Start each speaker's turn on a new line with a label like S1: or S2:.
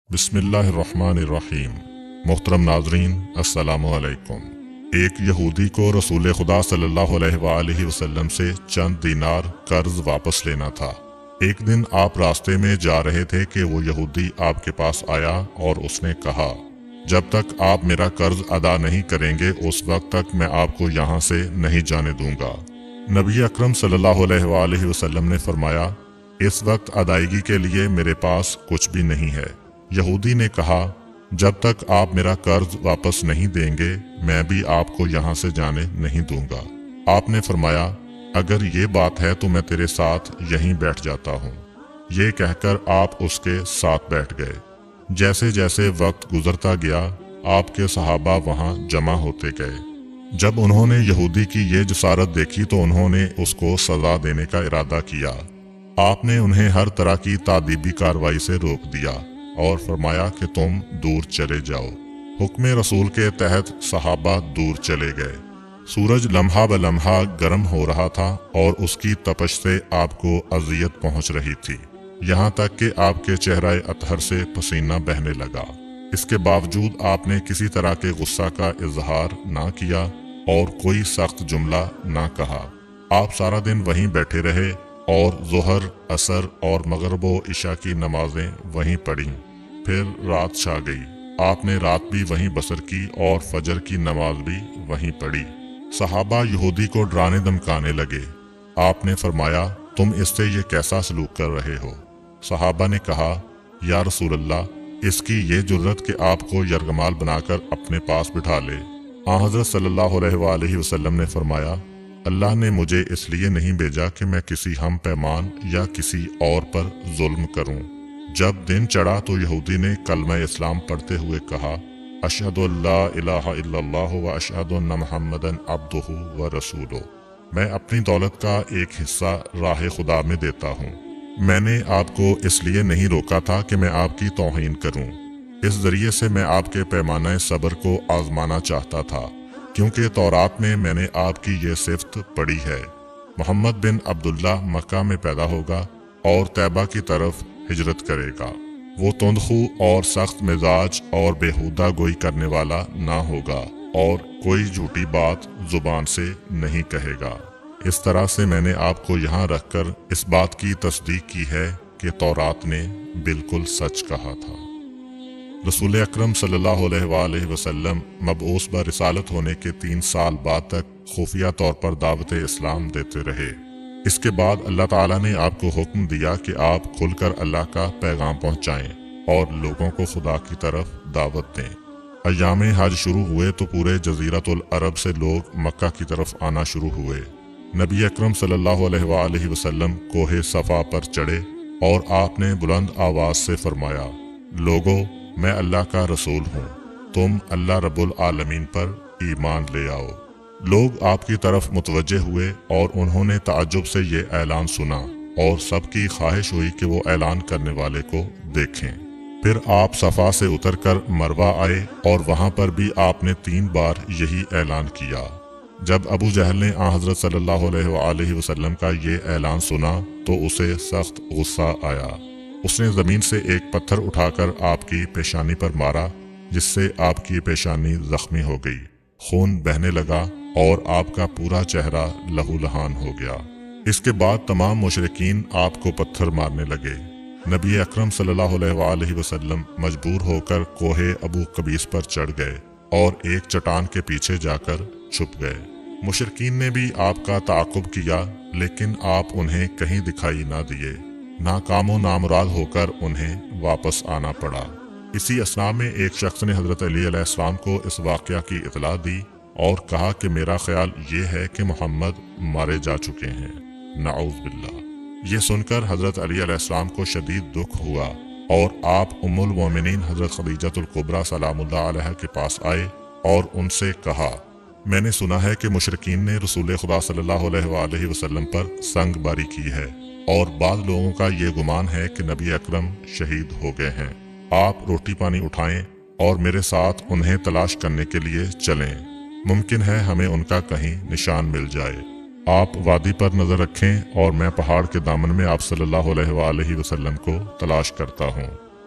S1: بسم اللہ الرحمن الرحیم۔ محترم ناظرین، السلام علیکم۔ ایک یہودی کو رسول خدا صلی اللہ علیہ وآلہ وسلم سے چند دینار قرض واپس لینا تھا۔ ایک دن آپ راستے میں جا رہے تھے کہ وہ یہودی آپ کے پاس آیا اور اس نے کہا، جب تک آپ میرا قرض ادا نہیں کریں گے اس وقت تک میں آپ کو یہاں سے نہیں جانے دوں گا۔ نبی اکرم صلی اللہ علیہ وآلہ وسلم نے فرمایا، اس وقت ادائیگی کے لیے میرے پاس کچھ بھی نہیں ہے۔ یہودی نے کہا، جب تک آپ میرا قرض واپس نہیں دیں گے میں بھی آپ کو یہاں سے جانے نہیں دوں گا۔ آپ نے فرمایا، اگر یہ بات ہے تو میں تیرے ساتھ یہیں بیٹھ جاتا ہوں۔ یہ کہہ کر آپ اس کے ساتھ بیٹھ گئے۔ جیسے جیسے وقت گزرتا گیا آپ کے صحابہ وہاں جمع ہوتے گئے۔ جب انہوں نے یہودی کی یہ جسارت دیکھی تو انہوں نے اس کو سزا دینے کا ارادہ کیا۔ آپ نے انہیں ہر طرح کی تادیبی کارروائی سے روک دیا اور فرمایا کہ تم دور چلے جاؤ۔ حکم رسول کے تحت صحابہ دور چلے گئے۔ سورج لمحہ بلمحہ گرم ہو رہا تھا اور اس کی تپش سے آپ کو اذیت پہنچ رہی تھی، یہاں تک کہ آپ کے چہرہ اطہر سے پسینہ بہنے لگا۔ اس کے باوجود آپ نے کسی طرح کے غصہ کا اظہار نہ کیا اور کوئی سخت جملہ نہ کہا۔ آپ سارا دن وہیں بیٹھے رہے اور ظہر، عصر اور مغرب و عشاء کی نمازیں وہیں پڑھیں۔ پھر رات چھا گئی۔ آپ نے رات بھی وہیں بسر کی اور فجر کی نماز بھی وہیں پڑھی۔ صحابہ یہودی کو ڈرانے دھمکانے لگے۔ آپ نے فرمایا، تم اس سے یہ کیسا سلوک کر رہے ہو؟ صحابہ نے کہا، یا رسول اللہ، اس کی یہ جرت کہ آپ کو یرغمال بنا کر اپنے پاس بٹھا لے۔ آن حضرت صلی اللہ علیہ وآلہ وسلم نے فرمایا، اللہ نے مجھے اس لیے نہیں بھیجا کہ میں کسی ہم پیمان یا کسی اور پر ظلم کروں۔ جب دن چڑھا تو یہودی نے کلمہ اسلام پڑھتے ہوئے کہا، اشہد ان لا الہ الا اللہ و اشہد ان محمدًا عبدہ و رسولہ۔ میں اپنی دولت کا ایک حصہ راہ خدا میں دیتا ہوں۔ میں نے آپ کو اس لیے نہیں روکا تھا کہ میں آپ کی توہین کروں۔ اس ذریعے سے میں آپ کے پیمانہ صبر کو آزمانا چاہتا تھا، کیونکہ تورات میں میں نے آپ کی یہ صفت پڑھی ہے، محمد بن عبداللہ مکہ میں پیدا ہوگا اور طیبہ کی طرف ہجرت کرے گا۔ وہ تندخو اور سخت مزاج اور بیہودہ گوئی کرنے والا نہ ہوگا اور کوئی جھوٹی بات زبان سے نہیں کہے گا۔ اس طرح سے میں نے آپ کو یہاں رکھ کر اس بات کی تصدیق کی ہے کہ تورات نے بالکل سچ کہا تھا۔ رسول اکرم صلی اللہ علیہ وآلہ وسلم مبعوث برسالت ہونے کے 3 سال بعد تک خفیہ طور پر دعوت اسلام دیتے رہے۔ اس کے بعد اللہ تعالیٰ نے آپ کو حکم دیا کہ آپ کھل کر اللہ کا پیغام پہنچائیں اور لوگوں کو خدا کی طرف دعوت دیں۔ ایام حج شروع ہوئے تو پورے جزیرۃ العرب سے لوگ مکہ کی طرف آنا شروع ہوئے۔ نبی اکرم صلی اللہ علیہ وآلہ وسلم کوہ صفا پر چڑھے اور آپ نے بلند آواز سے فرمایا، لوگو، میں اللہ کا رسول ہوں، تم اللہ رب العالمین پر ایمان لے آؤ۔ لوگ آپ کی طرف متوجہ ہوئے اور انہوں نے تعجب سے یہ اعلان سنا اور سب کی خواہش ہوئی کہ وہ اعلان کرنے والے کو دیکھیں۔ پھر آپ صفا سے اتر کر مروہ آئے اور وہاں پر بھی آپ نے 3 بار یہی اعلان کیا۔ جب ابو جہل نے آن حضرت صلی اللہ علیہ وآلہ وسلم کا یہ اعلان سنا تو اسے سخت غصہ آیا۔ اس نے زمین سے ایک پتھر اٹھا کر آپ کی پیشانی پر مارا، جس سے آپ کی پیشانی زخمی ہو گئی، خون بہنے لگا اور آپ کا پورا چہرہ لہو لہان ہو گیا۔ اس کے بعد تمام مشرکین آپ کو پتھر مارنے لگے۔ نبی اکرم صلی اللہ علیہ وآلہ وسلم مجبور ہو کر کوہ ابو قبیس پر چڑھ گئے اور ایک چٹان کے پیچھے جا کر چھپ گئے۔ مشرکین نے بھی آپ کا تعاقب کیا لیکن آپ انہیں کہیں دکھائی نہ دیے۔ ناکام و نامراد ہو کر انہیں واپس آنا پڑا۔ اسی اثناء میں ایک شخص نے حضرت علی علیہ السلام کو اس واقعہ کی اطلاع دی اور کہا کہ میرا خیال یہ ہے کہ محمد مارے جا چکے ہیں، نعوذ باللہ۔ یہ سن کر حضرت علی علیہ السلام کو شدید دکھ ہوا اور آپ ام المومنین حضرت خدیجہ الکبریٰ سلام اللہ علیہ کے پاس آئے اور ان سے کہا، میں نے سنا ہے کہ مشرکین نے رسول خدا صلی اللہ علیہ وآلہ وسلم پر سنگ باری کی ہے اور بعض لوگوں کا یہ گمان ہے کہ نبی اکرم شہید ہو گئے ہیں۔ آپ روٹی پانی اٹھائیں اور میرے ساتھ انہیں تلاش کرنے کے لیے چلیں، ممکن ہے ہمیں ان کا کہیں نشان مل جائے۔ آپ وادی پر نظر رکھیں اور میں پہاڑ کے دامن میں آپ صلی اللہ علیہ وآلہ وسلم کو تلاش کرتا ہوں۔